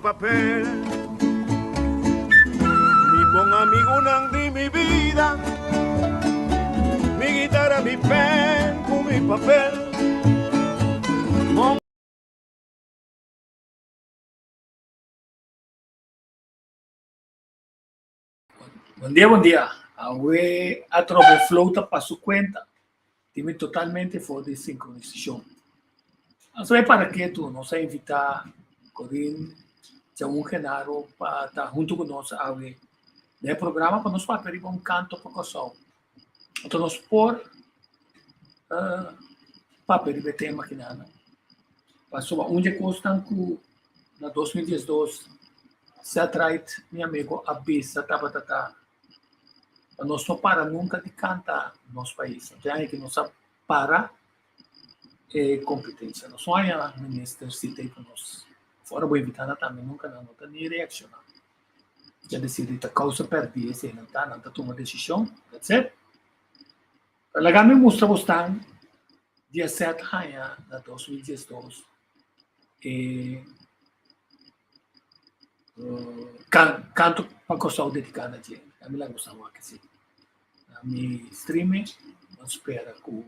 papel. Mi buen amigo Nandi, mi vida, mi guitarra, mi pen, con mi papel. Bom dia. Hoje a tropa flauta para sua conta. Time totalmente fora de sincronização. Não sei para que tu nos invitar Corinne, um Genaro para estar junto conosco hoje. No programa para nós fazer canto para o sol. Então nós por papel de tema que nada. Passou onde constam que na 2012 se atrai meu amigo Abissa Tabatata. Nós não para nunca de cantar no nosso país. Então é que nós para competência. Nós não há ministro citei para nós. Fora vou evitar também nunca não tem nem reaccionar. Já decidi a causa perdida se não está tomando decisão, etc. Lá me mostra bastante dia 7 de maio de 2012 canto para o sol dedicado a gente. A mim lá gostava que sim. A mim streaming não espera com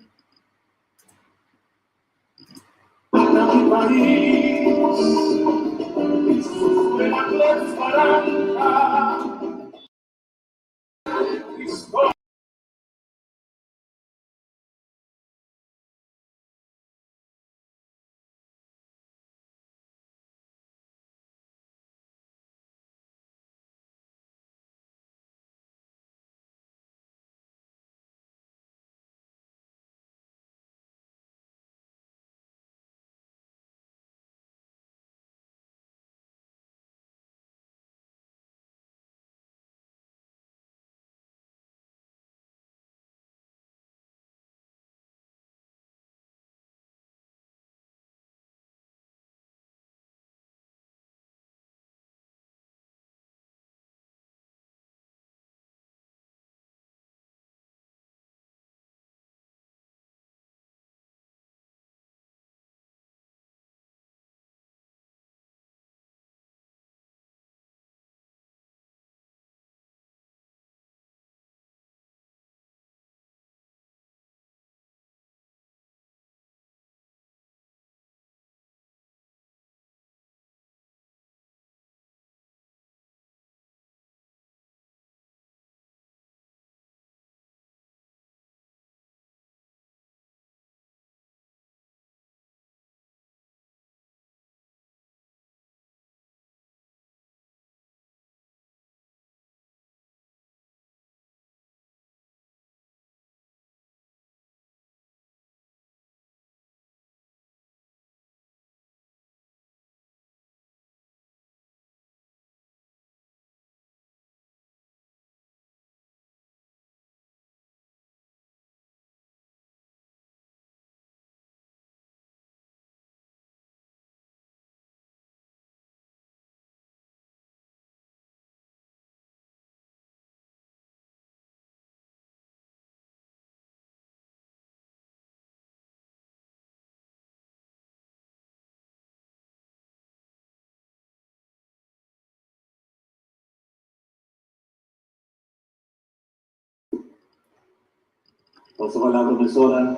Posso falar, professora?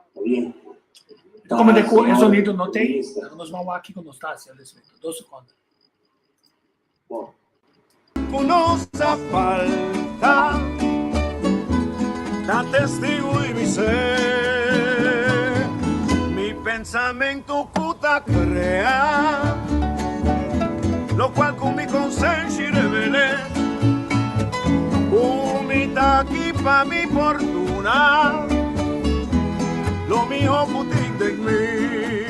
Está bien. como o sonido não tem, nós vamos aqui com nós, tá? 2 segundos. Bom. Nos falta da testigo de mi ser, mi pensamiento puta crea, lo cual con mi conciencia revelé, aquí pa' mi fortuna, lo mío putin en mí,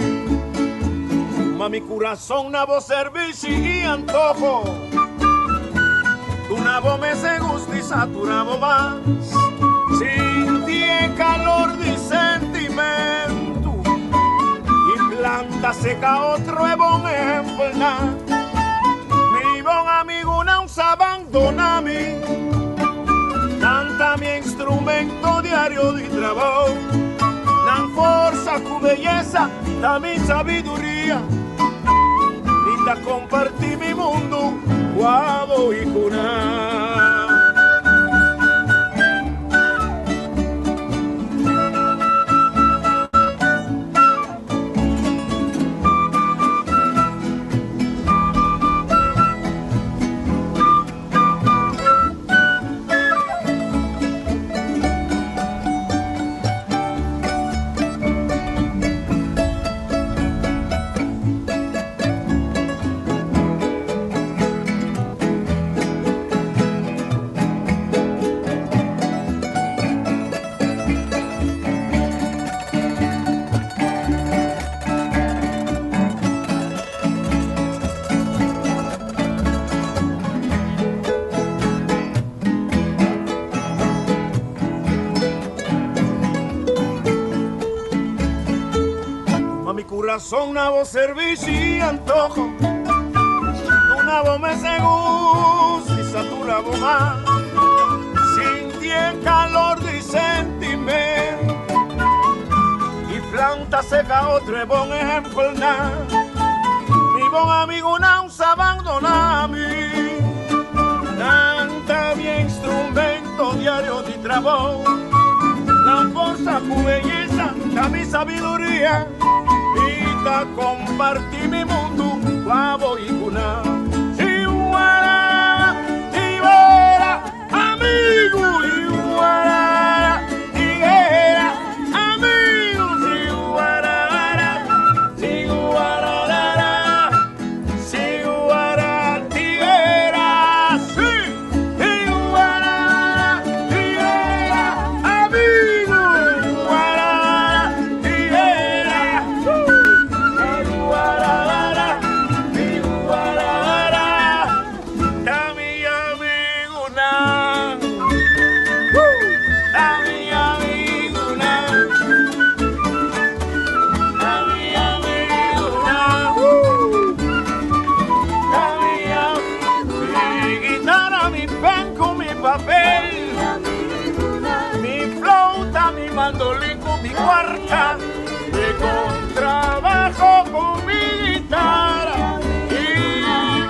ma mi corazón na voz servicio y antojo. Tu nabo me se gusta y saturabo más. Sin ti el calor de sentimiento. Y planta seca otro es buen ejemplo. Mi buen amigo no se abandona a mí. Canta mi instrumento diario de trabajo. Dan fuerza, tu belleza, da mi sabiduría. Mi da compartir mi mundo, guavo y cuna. Corazón, una voz, servicio y antojo. Una voz me gusta y satura más. Sentí el calor de sentimiento. Y planta seca otro buen ejemplo. Mi buen amigo no se abandona a mí. Canta mi instrumento diario de trabajo. La fuerza, tu belleza, da mi sabiduría. Compartir mi mundo, guavo y cuna. Iguara, iguara, amigo, iguara, iguara, amigos, iguara, iguara, iguara, iguara, sí, iguara, iguara, amigo, iguara, iguara. Mi flauta, mi mandolín con mi cuarta, de contrabajo con mi guitarra y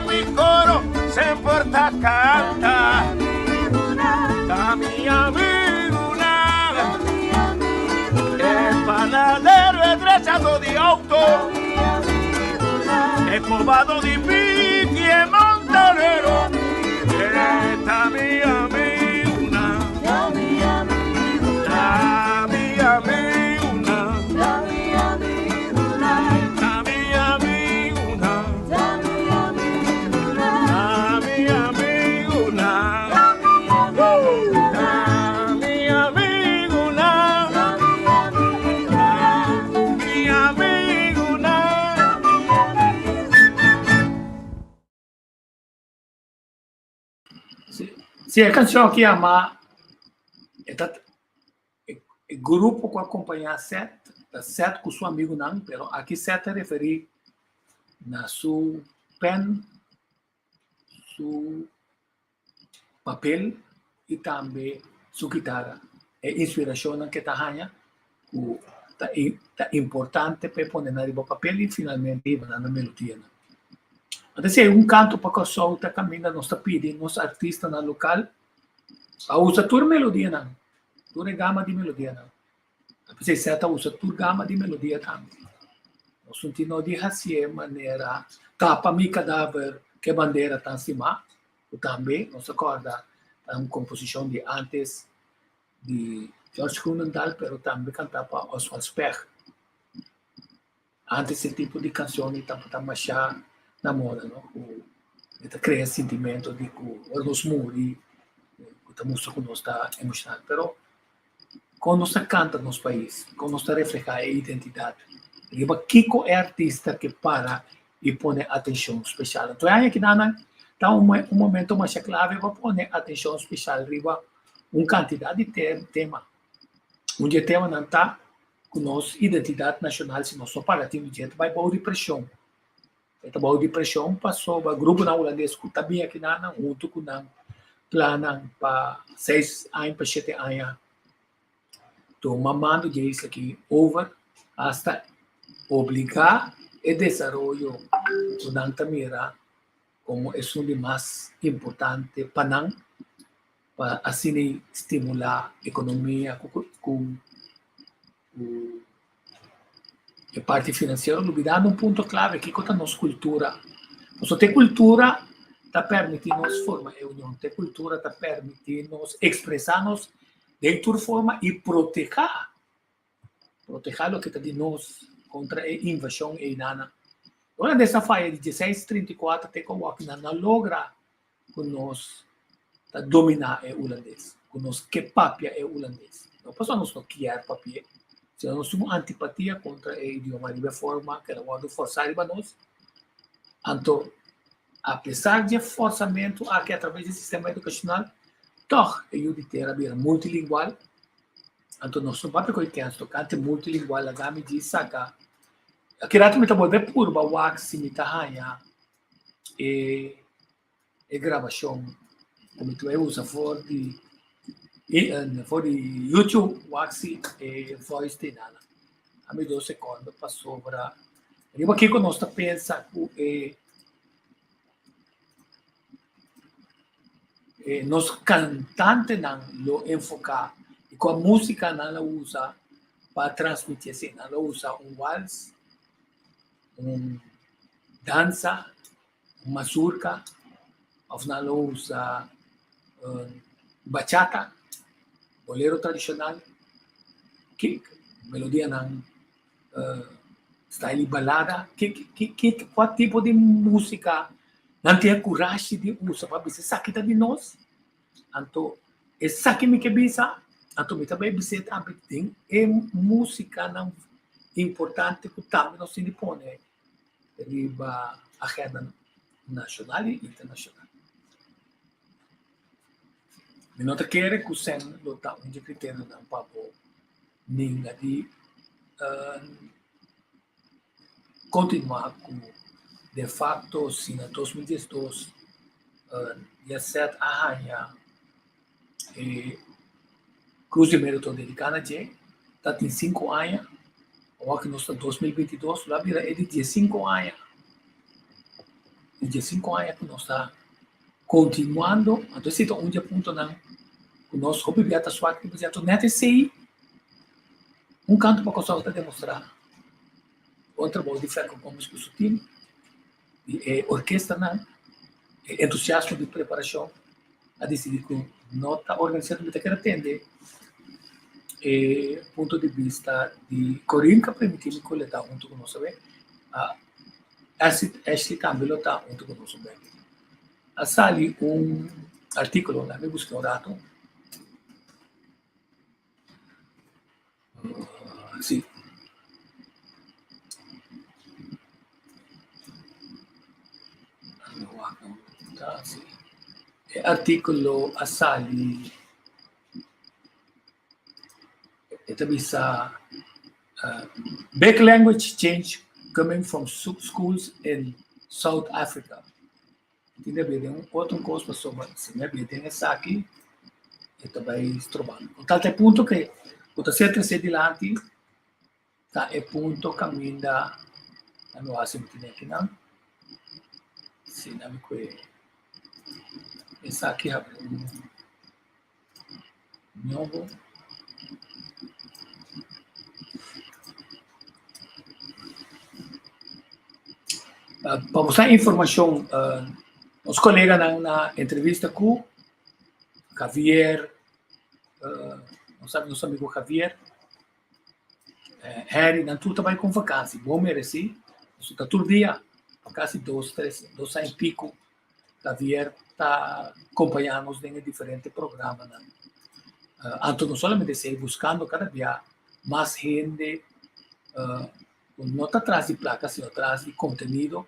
mi coro se porta canta. Da mi amigo es panadero, es trechado de auto, es cobado de pique, es montanero. Está mi amiguna, mi amiguna, mi amiguna, mi amiguna, mi amiguna, mi amiguna, mi amiguna, mi amiguna. Sì, a canzone che chiama il gruppo che accompagna Seth con suo amico Nan, però a chi Seth riferì na su pen, su papel e anche su chitarra. È ispirazione che tahanya è importante per ponere in papel e finalmente va una melodia. Adesso è un canto poco solta cammina nostra pidi, nostro artista nel locale, a usa tur melodia, tur gamma di melodia. Se seta usa tur gamma di melodia tanto. Ho sentito di assieme maniera tapa mi cadaver che bandiera tanti ma, o tambe, non si ricorda una composizione di antes di George Grunendahl, però tambe cantava Oswald Spech. Antes il tipo di canzoni tampa mascia na moda, no? Che crea sentimento di os muri, che mostra che non sta emozionale, però quando si canta nel paese, quando si refleja l'identità, Kiko è artista che para e pone attenzione speciale. Tu hai che da un momento mais clave va pone attenzione speciale riva un quantità di tema. Un tema non sta con nostra identità nazionale, se non so parativo di vai boa di pressione. Esta boa de pressão passou para o grupo na holandês que também aqui na junto com na plano para 6 anos para 7 anos. Então mamando de isso aqui over hasta obrigar el desarrollo durante mira como es uno más importante para así estimular la economía con la parte financiera, olvidando un punto clave que es nuestra cultura. Nuestra cultura te permite formar unión, la cultura te permite expresarnos de tu forma y proteger lo que tenemos contra la invasión inana. Durante essa faia de 1634, tem como que não logra nos dominar o holandês, nos que papia é holandês. Não passamos no que é papia, se nós temos antipatia contra o idioma de forma que não pode forçar para nós. Então, apesar de forçamento aqui através do sistema educacional, toch é juditeira bem multilingual. Então, nós não vamos ter que tocante multilingual, a gama de sacar. Kirato mi tabo be purba wax mi tahanya e gravação como tu usa for di YouTube wax e voice di nana a mi 2 secondi passou para arriba aqui com nós pensa nos cantante não lo enfocar e com a música não la usa para transmitir assim, não la usa waltz, dança, mazurka, of na usa bachata, bolero tradicional, que melodia ng style balada, qual tipo de música não tem coragem de usar para você sakita de nós, então essa que me quebisa, então me também você também tem música não importante que também nós se impõe riba agenda nacional e internacional. Me nota que é que o sen do tá um critério não papo ninguém de continuar com de fato se na 2012 já certo arranha Cruz de Mérito dedicada a tá tem 5 anos. O que nós estamos em 2022, lá vira é de 15 anos. De 15 anos que nós estamos continuando. Então, se tem ponto não, que nós roubamos a sua atividade, não sei canto para que nós demonstrar. Outro trabalho diferente como o time, orquestra, entusiasmo de preparação, a decidir que não está organizado, mas que atender. Punto di vista di Corinca permitivi coletare junto con nosotros, Ashley Campbell está junto con nosotros. Sali un articolo, la mi busqué un rato, sì, articolo assali back language change coming from schools in South Africa. Quindi abbiamo outro coisa sobre se abbiamo essa aqui e também trovando. O tal punto che o certo se dilanti ta è punto cammina a nuova sentire che non si navi qui essa aqui ha nuovo para buscar informação, os colegas na entrevista com Javier, nosso amigo Javier, Harry, não tudo também com vacância, bom mereci, está todo dia, quase 2 anos e pico, Javier está acompanhando-nos em diferentes programas. Então, não somente sei buscando cada dia mais gente, não está atrás de placas, sino atrás de conteúdo,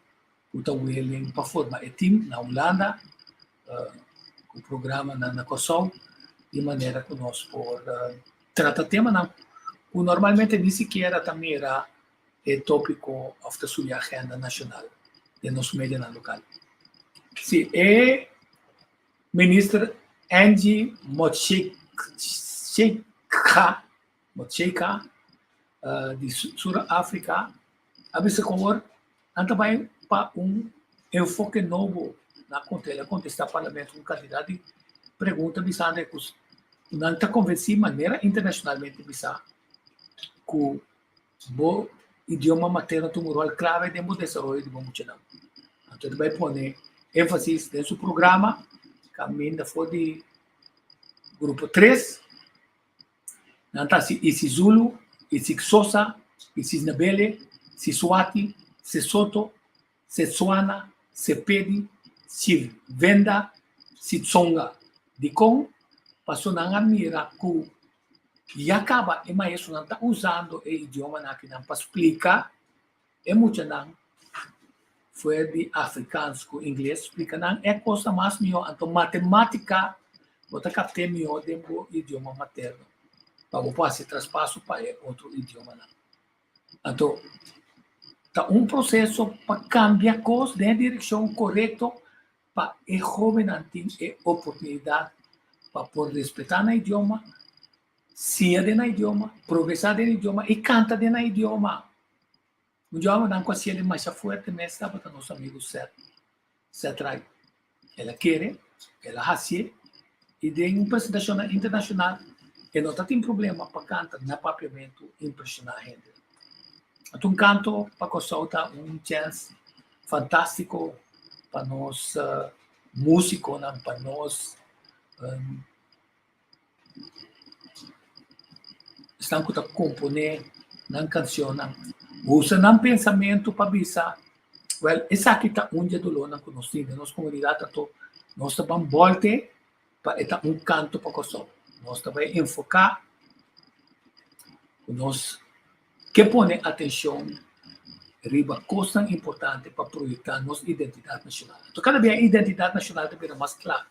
que willing para formar um time na Holanda, o programa na Kosovo, de maneira que nós por tratar tema não, que normalmente nem sequer também era o tópico da sua agenda nacional de nosso meio local. Sim, é ministra Angie Motshekga de Sul-África, a vice-cor também para enfoque novo na contestar parlamento com candidato de pergunta bisada que não está convencido de maneira internacionalmente bisada que o idioma materno tem um rol clave no desenvolvimento de muito não. Então vai pôr ênfase nesse programa caminho for de grupo 3 nanta si Zulu, si Xhosa, si Ndebele, si Swati, si Soto, si Tswana, si Pedi, si Venda, si Tsonga. Di com passou na mira que e acaba e mais isso não está usando o idioma aqui não para explicar é muito não foi de africanos com inglês explica não é coisa mais melhor então matemática bota captar melhor do idioma materno para o passe traspasso para outro idioma não então tá processo para cambiar coisas na direção correta para o jovem ter oportunidade para poder respeitar o idioma sia no idioma, progressar no idioma e canta no idioma. O idioma não consegue mais forte, mas sabe que nosso amigo se atrai. Ela quer, ela hace, e de uma apresentação internacional, e não tem problema para cantar no papiamento impressionar a gente. Então, canto para que solta chance fantástico para nós músicos, para nós estão a componer na canção, usa um pensamento para bisa. Well, essa aqui está onde do lona que nós temos, nossa comunidade está nós também volte para estar canto para coçar. Nós também enfocar, nós que põe atenção riba coisa importante para projetar nossa identidade nacional. Então, cada vez a identidade nacional também é mais clara.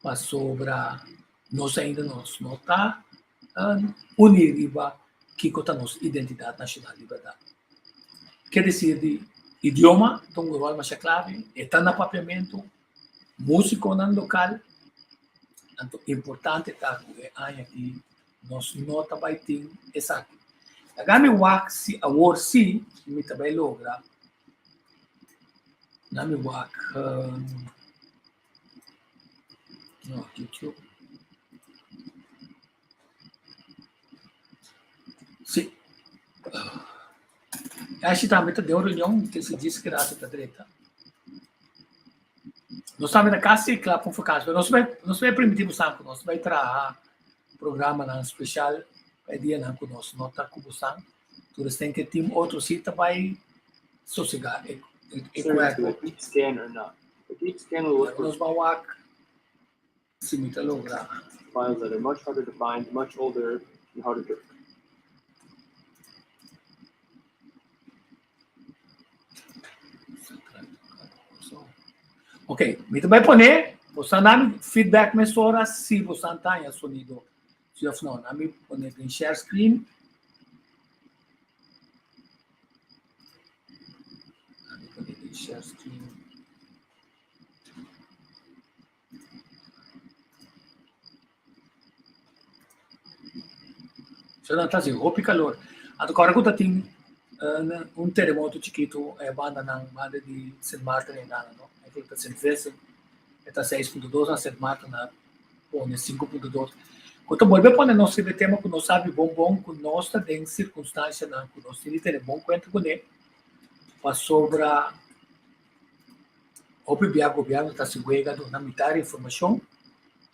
Mas sobre nós ainda não está unir riba que conta nossa identidade nacional de verdade. Quer dizer, de idioma, então o rol mais clave, está no papiamento, músico no local, então importante está que aqui nós nota vai ter essa aqui. Agora me wak si award si me também logra. Na me wak no aqui sim. Acho que também deu reunião que se diz que era a direita. Nós estamos na casa e claro, focados. Nós vai primitivo santo, nós vai trabalhar programa na especial é dia não conosco, não está com o santo. Todos têm que ter outro sítio vai sossegar. Deep scan or not? A deep scan will look Nós for vamos se me logra. files that are much harder to find, much older, and harder to. Ok, me também poner, você não feedback me sora se você não tem sonido. Se eu não, me poner em share screen. Me poner em share screen. Se não está assim, roupa e calor. Agora que eu tenho terremoto chiquito, banda de St. Martin em Nana, não? Está sendo feito, está 6.2, na St. Martin põe 5.2. Quando volve a pôr nosso tema que nós sabe bom com nós tem circunstância não que nós tem bom conta com ele para sobre o governo está se guiando na mitad informação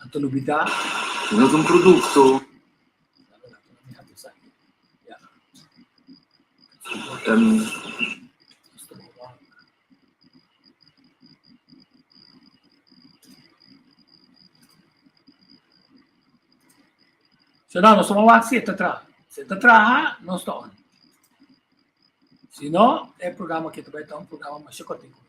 então novidade Temos um produto. Se não, nós vamos lá, se está atrás, não está. Se não, é programa que também está programa mais chicotinho.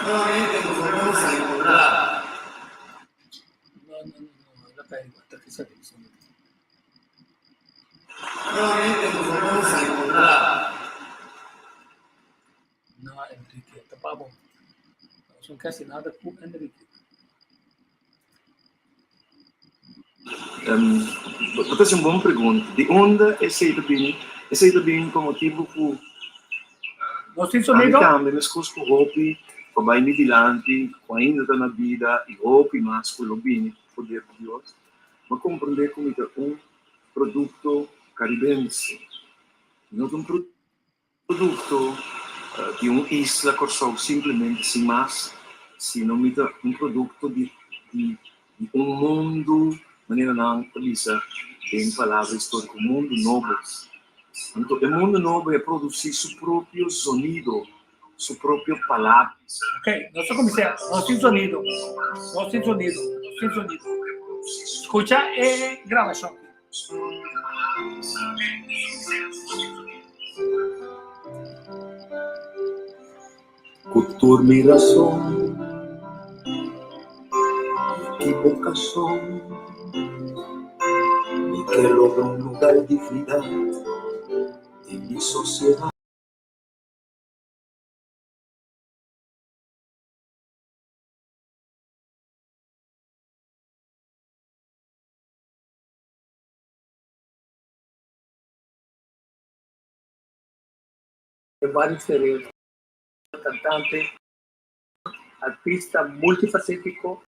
Nuevamente nos volvemos a encontrar. No, la caí, hasta que se Nuevamente nos volvemos a encontrar. No, Enrique, está bom. Não são quase nada com Enrique. Essa é uma boa pergunta. De onde é saído bem? É saído bem por motivo que Nós temos sonido. as coisas que hobby, para vai me dilante, ainda está na vida, e hobby mais com o bem, poder de Deus. Mas compreender como é produto caribense. Não é produto de uma isla que simplesmente sem mais, senão é produto de mundo, maneira não, Lisa, tem palavra histórica, mundo novo. Então, o mundo novo é produzir seu próprio sonido, sua própria palavra. Ok, nós começamos. Nós temos sonido. Escucha e gravação. Cultura, migração, equivocação, e que logra lugar de vida em minha sociedade. Tem várias diferenças. Cantante, artista multifacético,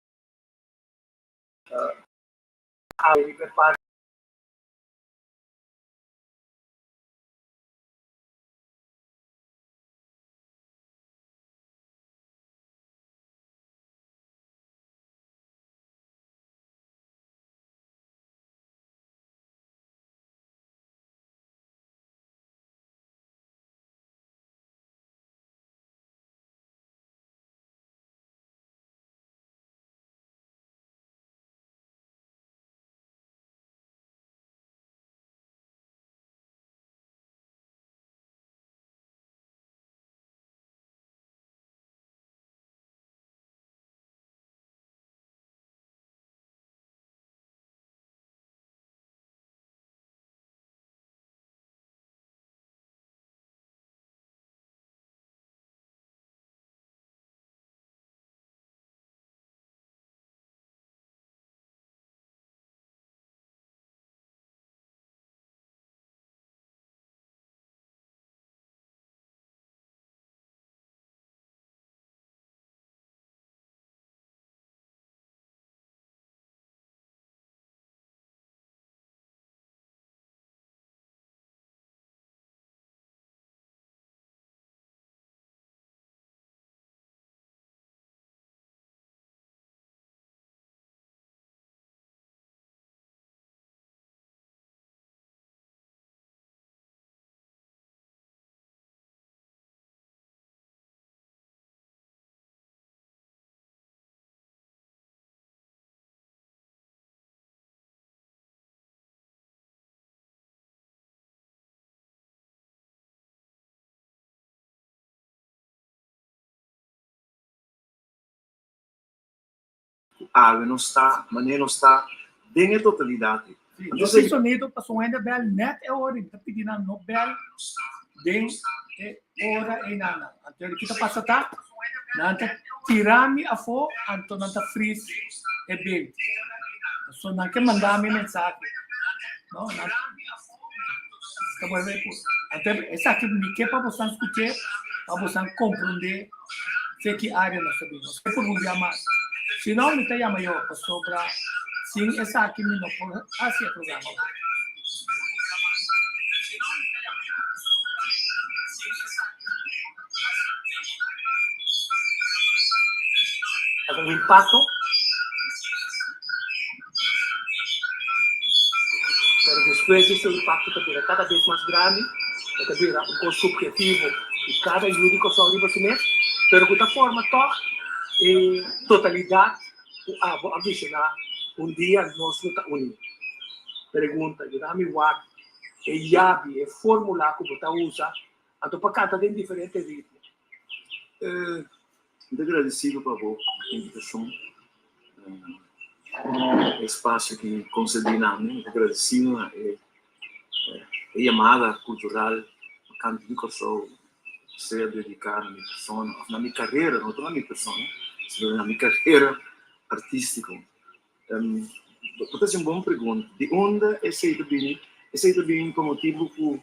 Não está, maneira não está bem a totalidade. Então, esse sonido passou ainda bem net é hora, está pedindo no bel bem hora e nada. Então, ele kita passa tá, nanta tirami a fo, anto nanta freeze e bem. So, nanke mandar-me mensagem. Não, nanta. Está bom, ver por. Então, essa aqui me quer para você escutar, para você compreender se que área nós sabemos. Se por um dia mais. Se não, me tem maior para sobrar. Sim, essa aqui me não pode assim o programa. Com impacto. Pero depois esse impacto que cada vez mais grande, que vira um subjetivo e cada jurídico só arriba assim mesmo, pero de outra forma, e totalidade, a visionar dia nós não está unido. Pergunta, dá-me o ar, e chave, e fórmula que você usa, a tua pacata tem diferentes ritmos. Muito agradecido por a invitação, espaço que concedi a mim, muito agradecido a chamada cultural, canto de coração, ser dedicado a minha pessoa, na minha carreira, não na minha pessoa, mas na minha carreira artística. Essa é uma boa pergunta. De onde é feito bem? É feito bem como tipo que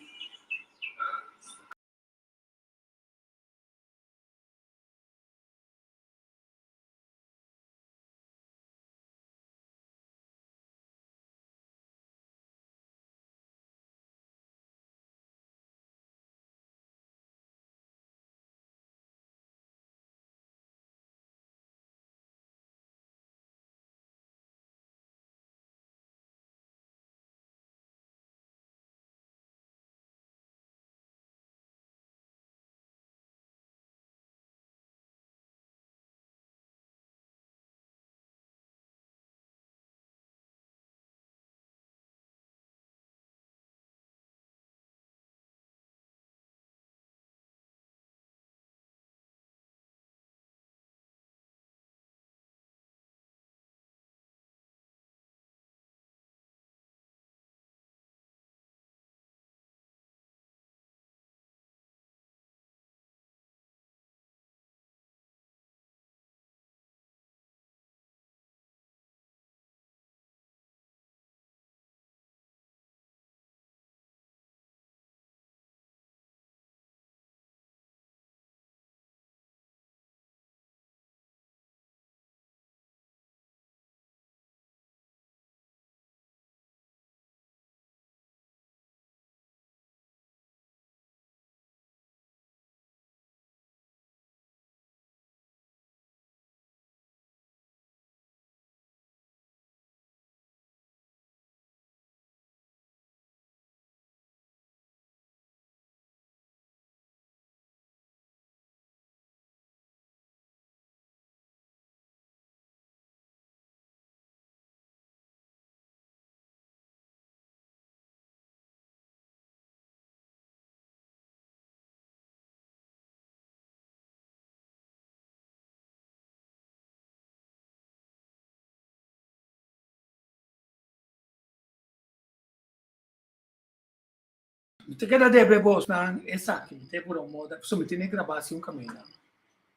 Te queda de bebos na esaki, te por un modo, so mi tiene grabasi un camino.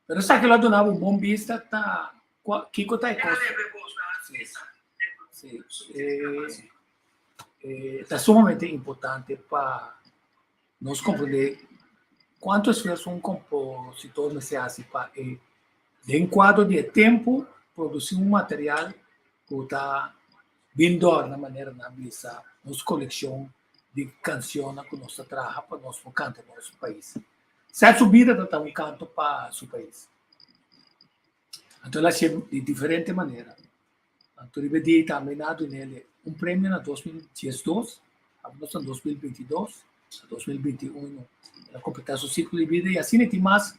Pero sa che la donava un buon vista ta Kiko ta cosa. Sì. È sumamente importante para nos comprender quanto esforço um compositor necessita para de enquadro de tempo produzir um material que está vindo na maneira na visa nos coleção de canções que nós trabalhamos para nós cantar no nosso país. Certo subida está um canto para o país. Então ela chega de diferente maneira. Então ele também dado nele um prêmio na 2012, nós em 2022, 2021 ela completar seu ciclo de vida e assim tem mais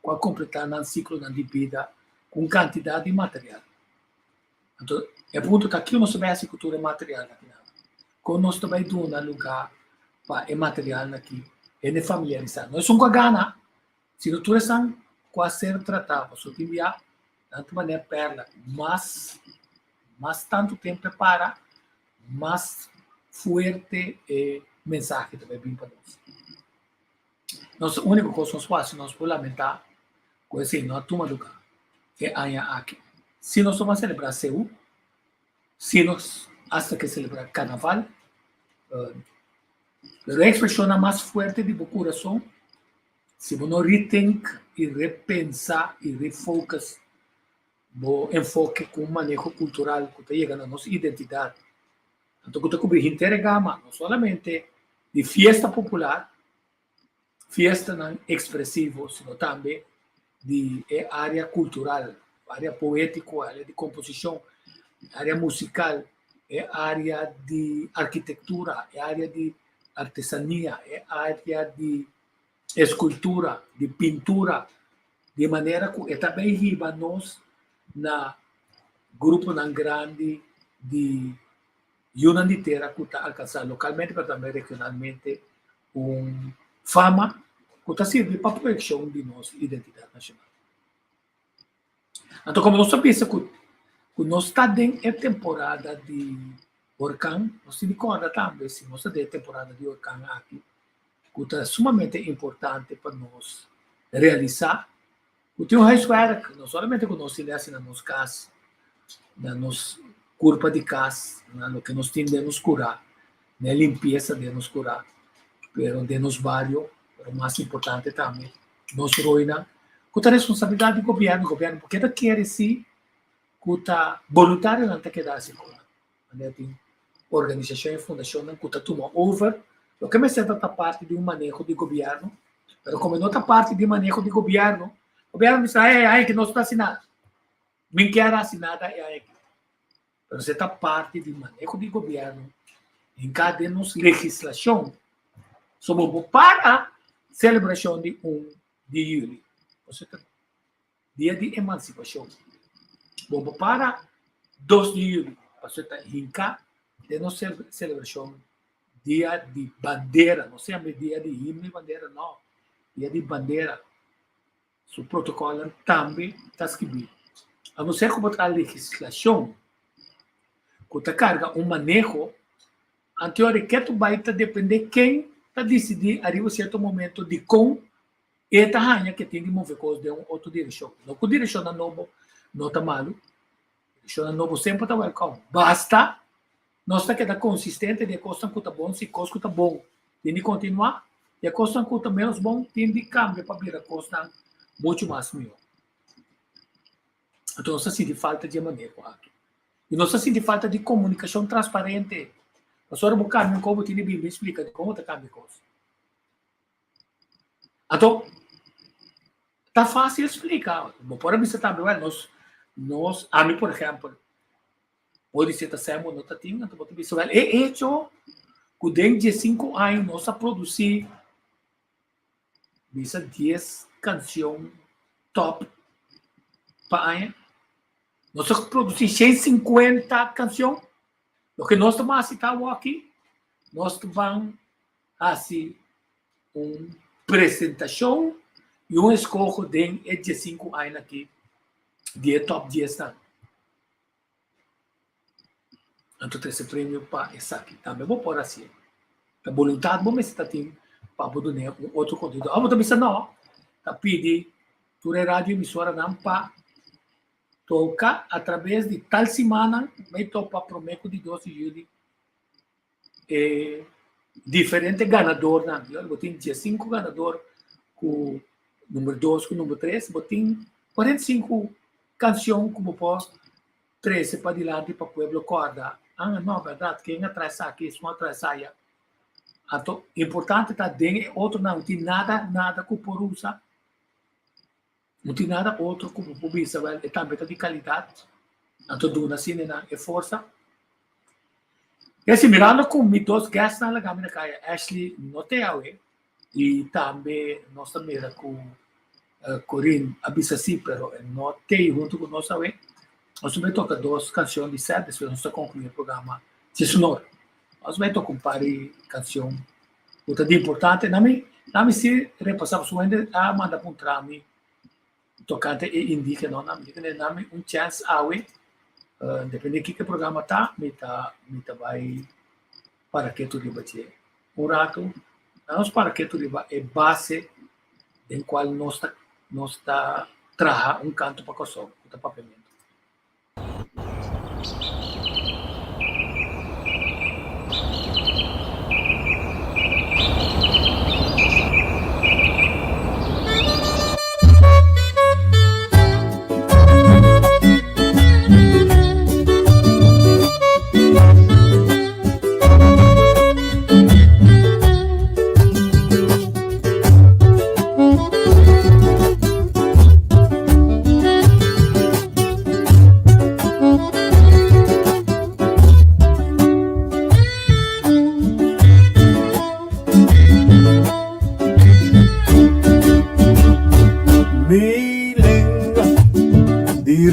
para completar o ciclo de vida com quantidade de material. Então é ponto que aqui nós temos a cultura material aqui. Quando nós também temos um lugar para o material aqui, é familiarizar. Nós somos com a gana, se nós estamos quase ser tratados, só tem de maneira perla, mas tanto tempo para, mais forte mensagem também vem para nós. Nossa única coisa que nós fazemos, nós podemos lamentar, é assim, não toma lugar, é aqui. Se nós vamos celebrar Seu, se nós hasta que celebrar Carnaval, a expressão mais forte de meu coração, se você não retém e repensar e refocus o enfoque com o manejo cultural que está chegando a nossa identidade. Então, que está cobrindo inteira gama, não somente de festa popular, festa não expressiva, sino também de área cultural, área poética, área de composição, área musical, área de arquitetura, área de artesania, área de escultura, de pintura, de maneira que também riba nós na grupo não grande de unidade inteira que está alcançando localmente, mas também regionalmente, fama que está servindo para a projeção de nossa identidade nacional. Então, como nós sabemos que nós estamos em temporada de huracão, nós se recorda também, se nós estamos em temporada de huracão aqui, que é sumamente importante para nós realizar. Que tem um esforço, não somente que nós fizemos na nossa casa, culpa de casa, lo que nos tiene de nos curar, la limpieza de nos curar, pero de nos barrio, pero más importante también, nos ruina, con la responsabilidad del gobierno, porque no quiere decir que está voluntario no te quedarse con la organización y fundación que toma over, lo que me siento esta parte de un manejo de gobierno, pero como en otra parte de manejo de gobierno, el gobierno me dice, ay, que no está sin nada, me quiere hacer nada, pero esta parte de manejo de gobierno, encadena legislação sobre para a celebração de 1 de julho, ou seja, dia de emancipação. Vamos para 2 de julho, ou seja, hinca de nossa celebração, dia de bandeira, não se chama dia de himno e bandeira, não, dia de bandeira. O protocolo também está escrito. A não ser como a legislação, que carga manejo, a teoria que tu vai depender quem está decidir arriba a certo momento de com esta rainha que tem de mover coisas de outra direção. Não que a direção nova não está malo, a direção nova sempre está welcome. Basta nós está que está consistente de coisa que está bom, se coisa que está bom, tem de continuar, e a coisa que está menos bom, tem de cambiar para vir a coisa muito mais melhor. Então, nós sentimos falta de manejo aqui. E nós sentimos falta de comunicação transparente. A senhora Bucarmen, como tem Bíblia, explica de como está cambiando a coisa. Então, está fácil explicar. Por exemplo, também, nós, a mim, por exemplo, pode ser que não está tendo, então, pode ser que é hecho que dentro de 5 anos nós produzir 10 canções top para ano. Nós produzimos 150 canções. O que nós estamos citando aqui, nós vamos fazer uma apresentação e um escolho de 5 anos aqui, de top 10 anos. Então, esse prêmio para esse aqui também vou pôr assim. A vontade, vamos estar tendo para poder outro conteúdo. Ah, mas também não, está pedindo, toda a rádio emissora não para toca através de tal semana, vai tocar prometo de 12 de julho, diferente ganador, eu tenho 15 ganador, com número 2, com número 3, eu tenho 45 canções como posso, 13 para diante para o povo acordar. Ah, não, verdade, quem atrás aqui, isso não atrás aí. Então, importante está dentro, outro não tem nada que por usar. Não tem nada outro como publicidade, é também de qualidade. Então, duna assim, é força. E assim, mirando com meus dois guests na Lagamina Caia, Ashley Noteaue, e também nós também com Corinne Abissassi, pero Notei junto com nós, nós também toca 2 canções de 7, depois nós estamos concluindo o programa de sonoro. Nós vamos tocar um par de canções muito importante. Não se repassamos a mandar para um trâmite tocante e indica não na minha nome chance awe depende de que programa tá me vai para que tu debate rato nós para que tu debate é base em qual nós está traha canto para coçar o papamento.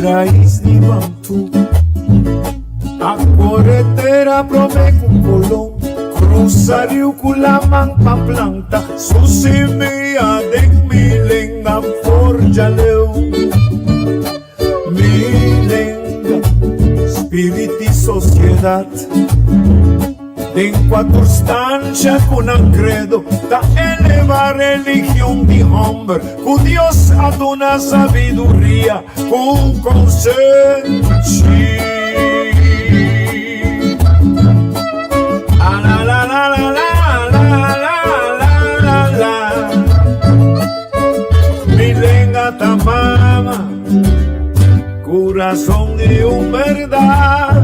Raiz de Bantu, a corretera promete com colom, cruza rio com la manpa planta, sussimia de milenga forja leu, milenga, espírito e sociedade, em quatro stanza con un credo da eleva religión de hombre, con Dios ad una sabiduría, con conciencia. de un verdad,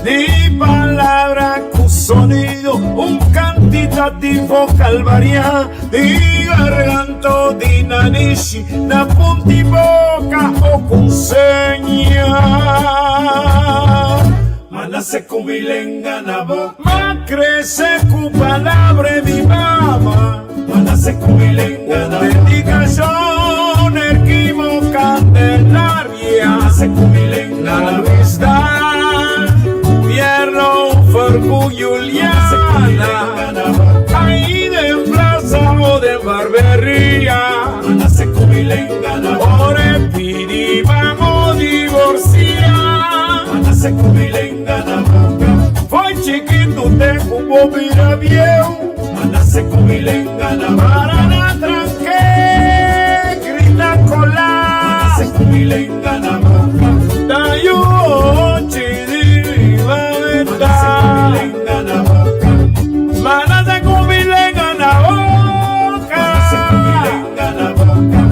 di palabra con sonido, un cantitativo calvaria, di garganto di narici, da punti bocca o consegna. Mana se cubilenga na boca, ma crece cu palabra di mama. Mana se cubilenga na boca, dedicación equivoca de la vía. Se cubilenga na vista, pierno fergu Juliana, ahí de plaza o de barbería. Mana se cubilenga na boca, ore pidi vamos divorciar. Mana se cubilenga na boca, foi chiquito te cubo vira viejo. Mana se cubilenga na para na tranque, grita cola. Mana se cubilenga na boca, da yo chidi va venta. Mana se cubilenga na boca, mana se cubilenga na boca.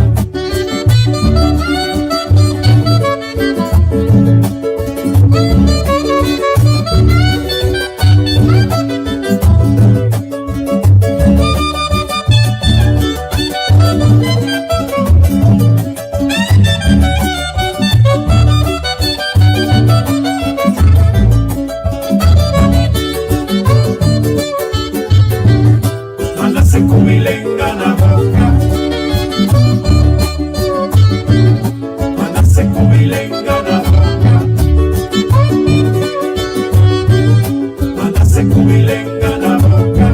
Mana se cubilenga na boca.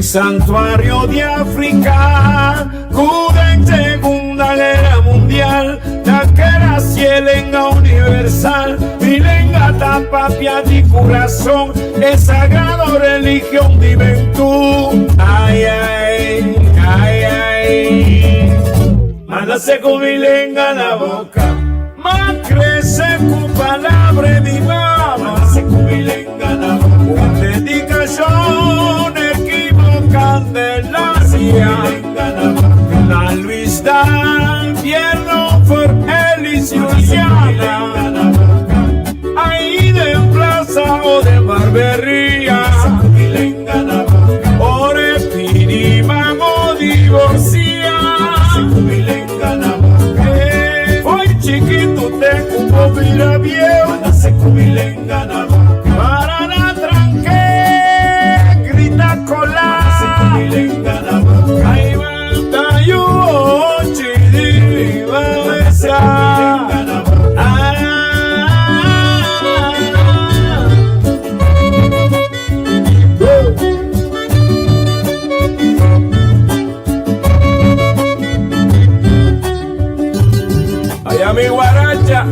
Santuario de África, cuda en Segunda Guerra Mundial, taquera cielenga universal, milenga tapapia di corazón, es sagrado religión de juventud. Ay, ay, ay, ay, mándase con milenga la boca, más crece con palabra de mama, mándase con milenga la boca, dedicación Candelaria, la Luis Dan, Pierno for Elis Luciana, ahí de plaza o de barbería, ore pidi vamos divorcia, hoy chiquito te cubo vira viejo, para la tranque, grita cola. Ahí va yo, chidi, va a besar. Allá mi guaracha.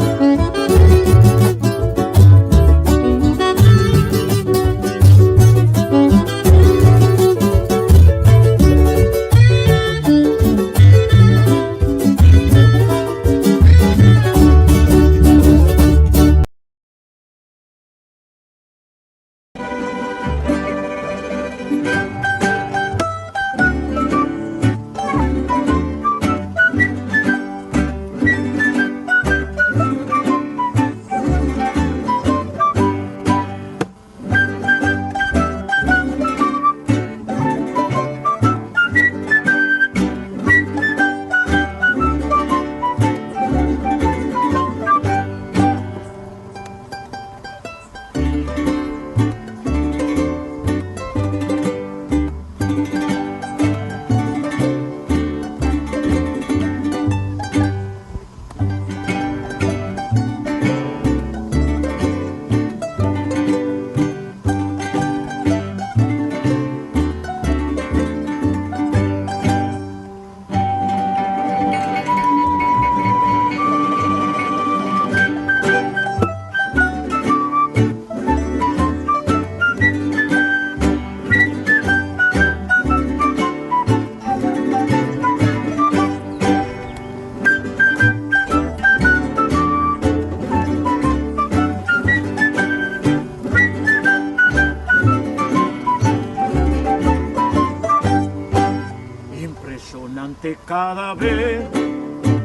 Impressionante cada vez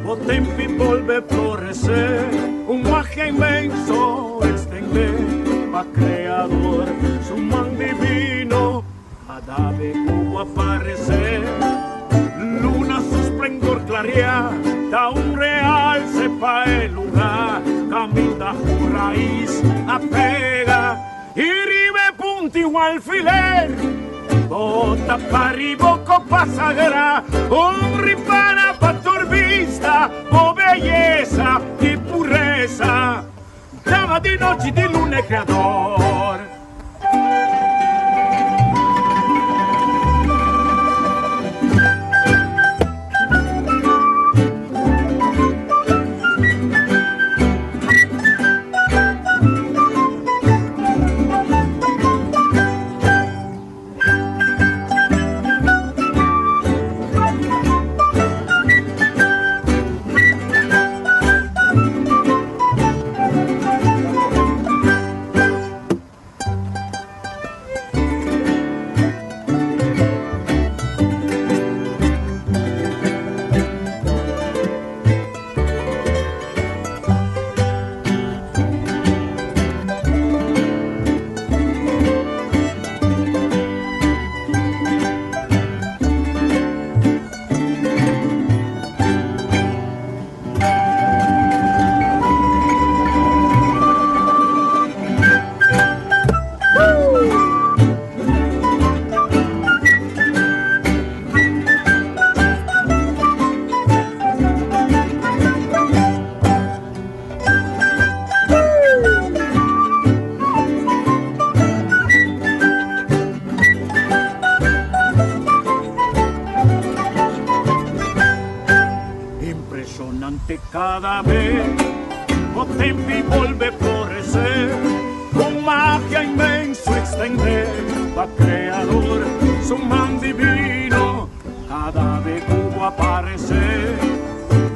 o tempo volve florescer, magia inmenso extender, pa Creador su man divino, cada vez como aparecer, luna su esplendor clarear, da real sepa el lugar, camina su raíz, apega, y ribe punti o alfiler, bota para arriba copa sagrada, ripana pa vista, o belleza y pureza, llama di noche di luna creador. Cada vez o tempi volve florecer, con magia inmenso extender, va Creador su man divino, cada vez como aparecer,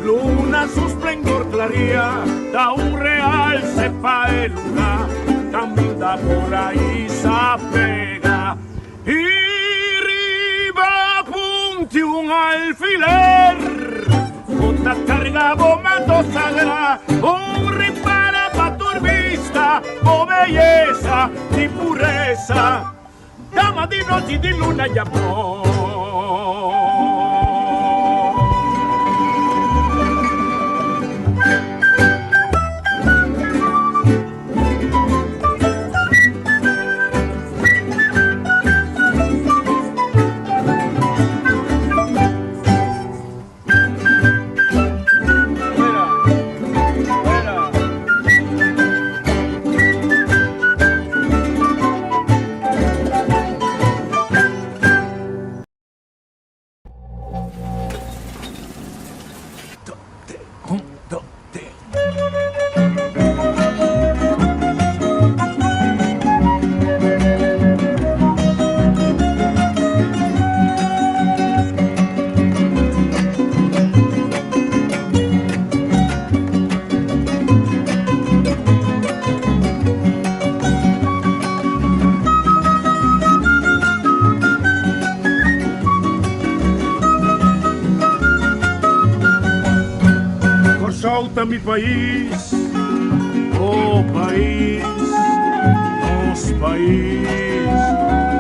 luna su esplendor claría, da real sepa el lugar, camina por ahí se pega, y riba punti un alfiler, bota carga bomando sagrada, ripara pa tu vista, o belleza y pureza, dama di noche di luna y amor. Solta mi país, oh país, nos país,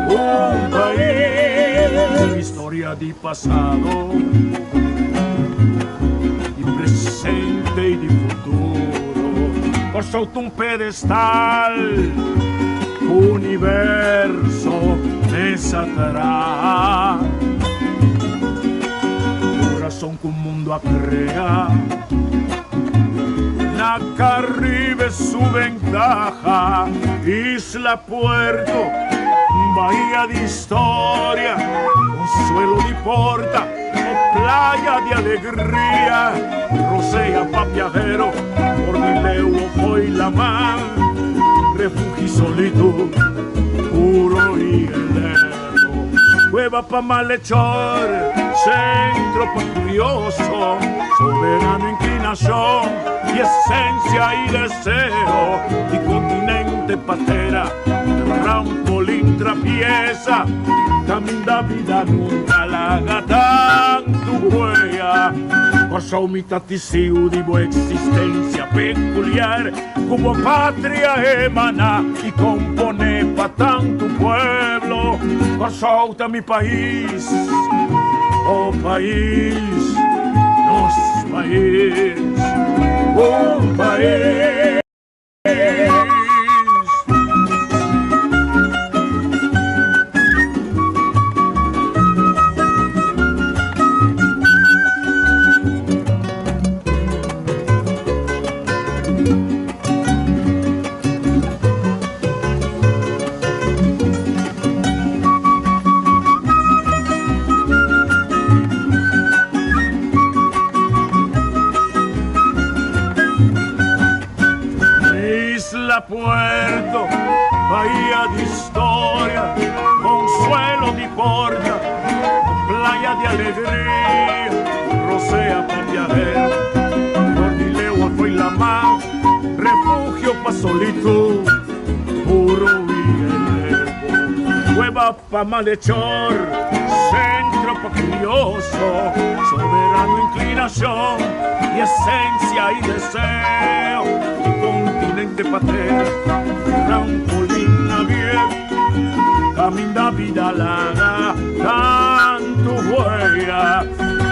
un país, historia di passato, di presente e di futuro, por sotto un pedestal, universo mesa atrás, corazón que un mundo a crear. La Caribe su ventaja, Isla Puerto, bahía de historia, consuelo de porta, o playa de alegría, rosea pa' viajero, por mi leo hoy la mar, refugio solito, puro y heleno, cueva pa' malhechor, centro pa' curioso, soberano inclinación, y esencia y deseo, y continente patera, trampolín trapieza, camina vida nunca la gata. Pasó mitad tisiu de buena existencia peculiar, como patria emana y compone pa' tanto pueblo. Pasó mi país, oh país, nos país, oh país. Puerto, bahía de historia, consuelo de porta, playa de alegría, rocea para viajero, Cordileo fue la mar, refugio pa' solitud, puro y cueva pa' malhechor, centro pa' curioso, soberano inclinación y esencia y deseo. Continente patera, trampolín abierto, camina vida larga, tanto huella.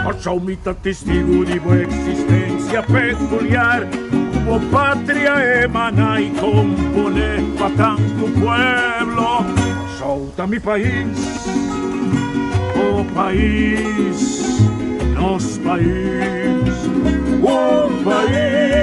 Ocho mitad testigo de buena existencia peculiar, como patria emana y compone pa' tanto pueblo. Solta mi país, oh país, nos país, un país.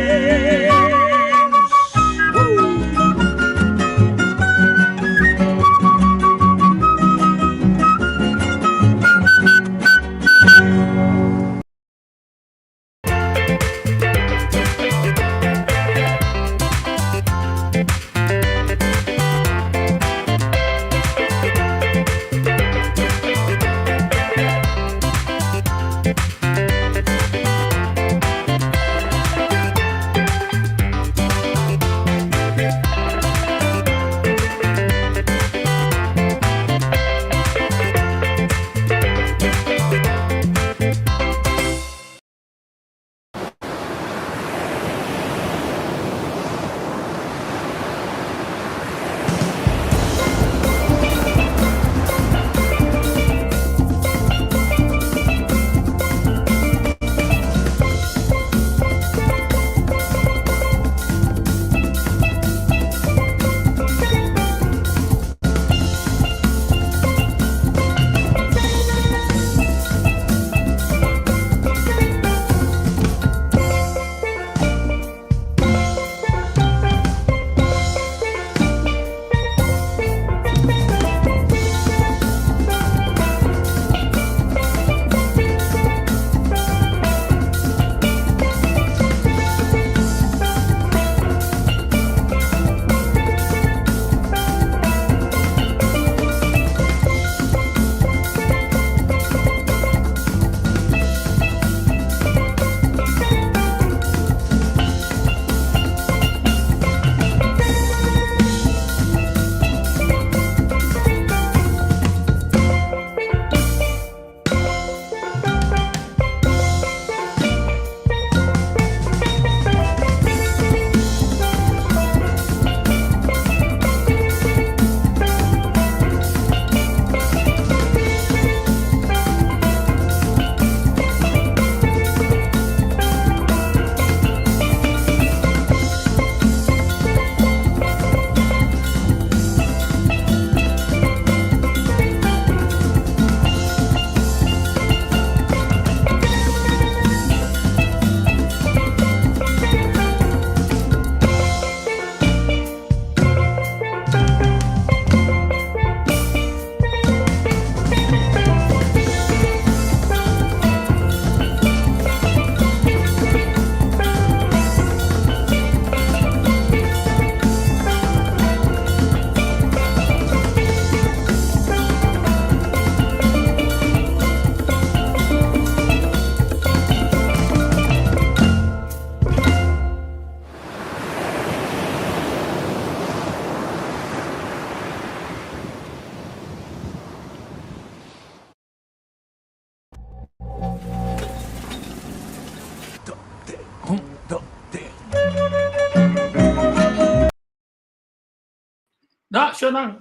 No, siya nang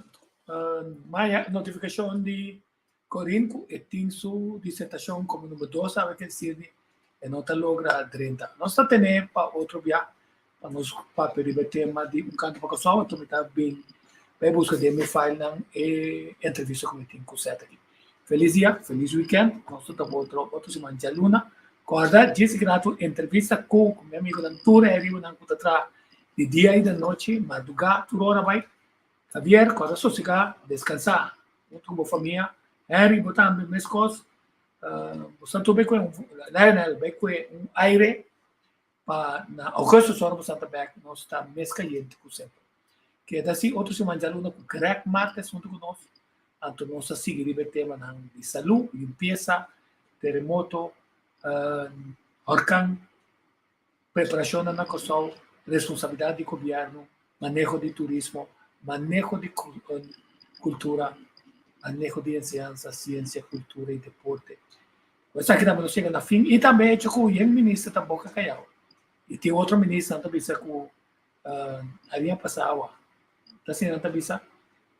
may notification di Corinco e tin su dissertazione come numero 2 sabe che sirvi e non te logra a 30. Non sta tenendo pa outro via pa nos pa per il tema di un canto poco so tu mi ta bem vai busca de me file nan e intervista come tin cu seta aqui. Feliz dia, feliz weekend. Nós tá outro semana de luna. Guarda, disse que na tua entrevista com meu amigo Dantura é vivo nan cu tra de dia e da noite, madrugada, tu hora vai. Javier, quando sossegar, descansar. Junto com a família, Harry, botando minhas coisas. Santo Beco é Lionel Beco é aire para na Augusto Sorbo Santa Beco nós está mais caliente que sempre. Que é assim outro semana de aluno com crack martes junto com nós. Então nós a seguir o tema de saúde, limpeza, terremoto, huracán, preparação na costa, responsabilidade do governo, manejo de turismo, manejo de cultura, manejo de enseñanza, ciência, cultura e deporte. Mas aqui também chega na fim e também com o ministro da Boca Caiao. E tem outro ministro também com a linha passada. Tá sendo também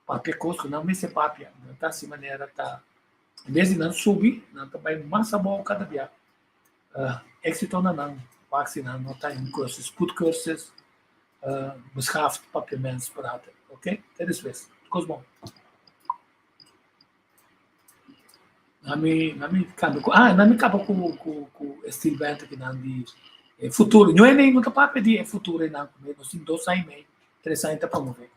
papel costo não me se papel, não tá assim maneira tá. Em vez de não subir, não também massa bom cada dia. Éxito não vacina não tá em cursos, put cursos, beschaafd papiermens praten, oké? Dat is best. Cosmo. Nami cambio com estilo bento que não de futuro. Não é nem muito papel de futuro não, mas sim 2 anos e meio, 3 anos para promover.